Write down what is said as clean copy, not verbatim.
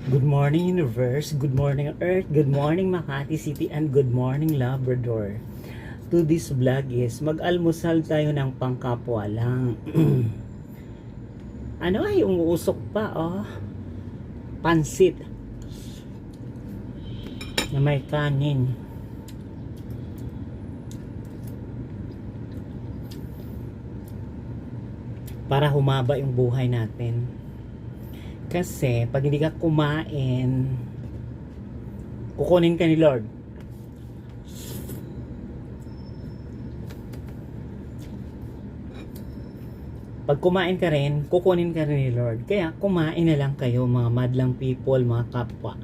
Good morning, Universe. Good morning, Earth. Good morning, Makati City. And good morning, Labrador. To this vlog is mag-almusal tayo ng pangkapwa lang. Ano ay umuusok pa, oh? Pansit. Na may kanin. Para humaba yung buhay natin. Kasi, pag hindi ka kumain, kukunin ka ni Lord. Pag kumain ka rin, kukunin ka rin ni Lord. Kaya, kumain na lang kayo, mga madlang people, mga kapwa.